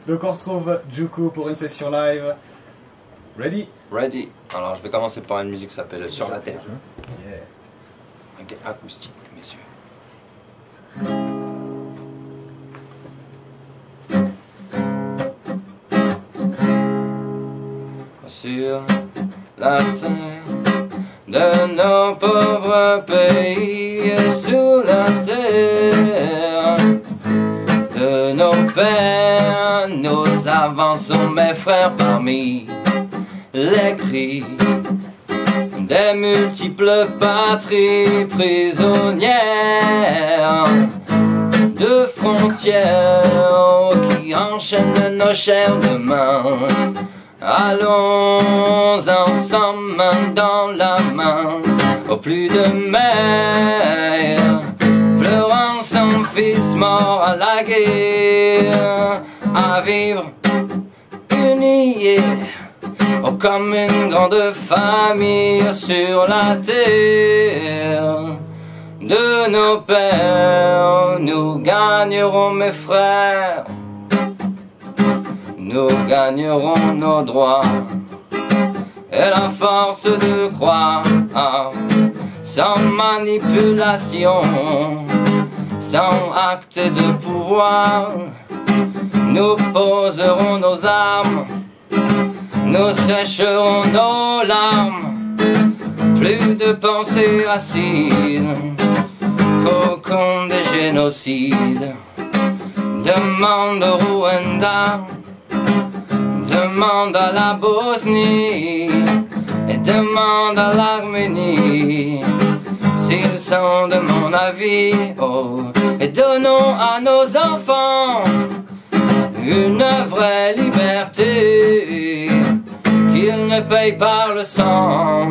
Donc on retrouve Juku pour une session live. Ready? Ready. Alors je vais commencer par une musique qui s'appelle Sur la Terre. Yeah. Un acoustique, messieurs. Sur la terre de nos pauvres pays, sous la terre de nos pères, nous avançons, mes frères, parmi les cris des multiples patries prisonnières de frontières qui enchaînent nos chairs de main. Allons ensemble, main dans la main, au plus de mer, pleurant son fils mort à la guerre, à vivre unis, oh, comme une grande famille sur la terre de nos pères. Nous gagnerons, mes frères, nous gagnerons nos droits et la force de croire, sans manipulation, sans acte de pouvoir. Nous poserons nos armes, nous sécherons nos larmes. Plus de pensées acides qu'au compte des génocides. Demande au Rwanda, demande à la Bosnie et demande à l'Arménie s'ils sont de mon avis, oh. Et donnons à nos enfants une vraie liberté, qu'ils ne payent par le sang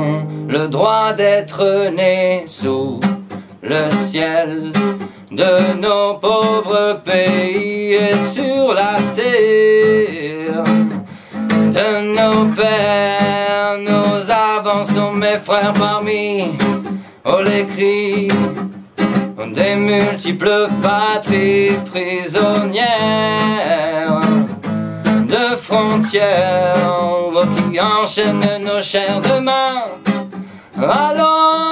le droit d'être nés sous le ciel de nos pauvres pays et sur la terre de nos pères. Nous avançons, mes frères, parmi les cris des multiples patries prisonnières de frontières qui enchaînent nos chairs de main. Allons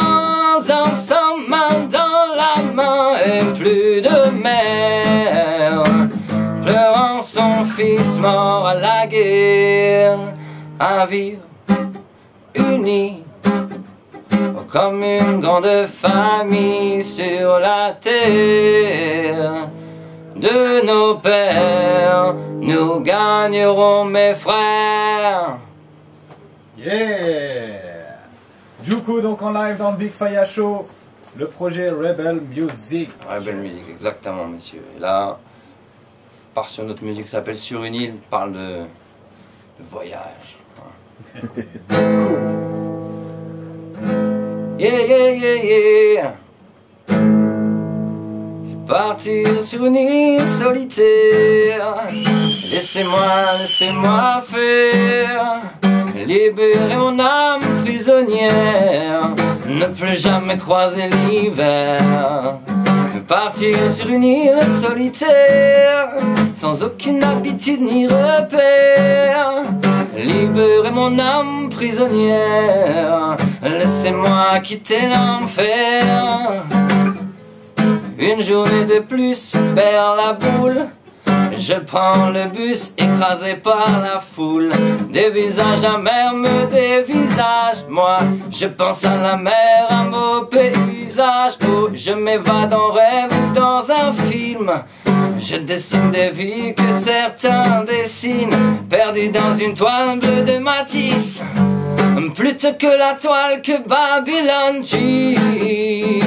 ensemble, main dans la main, et plus de mère pleurant son fils mort à la guerre, à vivre unis comme une grande famille sur la terre de nos pères. Nous gagnerons, mes frères. Yeah! Juku donc en live dans le Big Faya Show, le projet Rebel Music. Rebel Music, exactement, messieurs. Et là, part sur notre musique qui s'appelle Sur une île, parle de voyage. Cool. Yeah, yeah, yeah, yeah. C'est partir sur une île solitaire. Laissez-moi faire. Libérer mon âme prisonnière. Ne plus jamais croiser l'hiver. Partir sur une île solitaire, sans aucune habitude ni repère. Libérer mon âme prisonnière. Laissez-moi quitter l'enfer. Une journée de plus perd la boule. Je prends le bus écrasé par la foule. Des visages amers me dévisagent. Moi, je pense à la mer, un beau paysage. Oh, je m'évade en rêve dans un film. Je dessine des vies que certains dessinent, perdus dans une toile bleue de Matisse. Plutôt que la toile que Babylone cheers.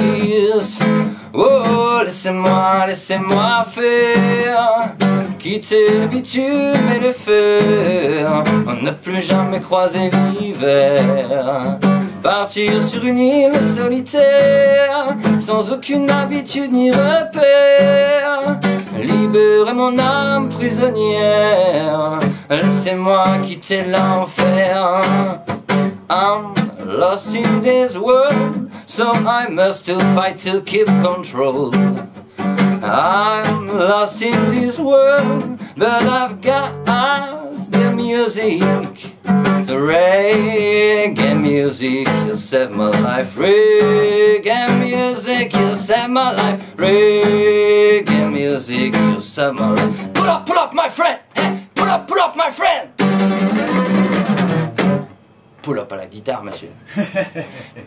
Oh, laissez-moi faire. Quitter le bitume et le fer. Ne plus jamais croiser l'hiver. Partir sur une île solitaire, sans aucune habitude ni repère. Libérer mon âme prisonnière. Laissez-moi quitter l'enfer. I'm lost in this world, so I must still fight to keep control. I'm lost in this world, but I've got the music. The reggae music, you saved my life. Reggae music, you saved my life. Reggae music, you saved my life. Pull up, my friend. Hey, pull up, my friend. Pull up à la guitare, monsieur.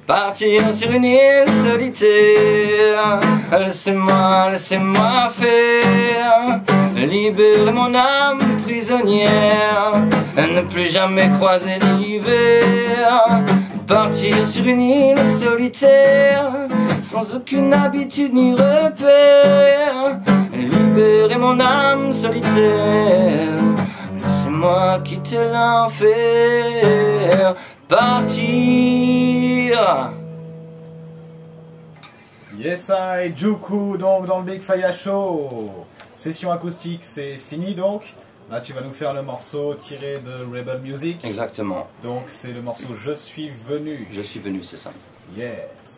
Partir sur une île solitaire. Laissez-moi faire. Libérer mon âme prisonnière. Ne plus jamais croiser l'hiver. Partir sur une île solitaire. Sans aucune habitude ni repère. Libérer mon âme solitaire. Laissez-moi quitter l'enfer. Partir. Yes, I, Juku, donc dans le Big Faya Show. Session acoustique, c'est fini donc. Là, tu vas nous faire le morceau tiré de Rebel Music. Exactement. Donc, c'est le morceau Je suis venu. Je suis venu, c'est ça. Yes.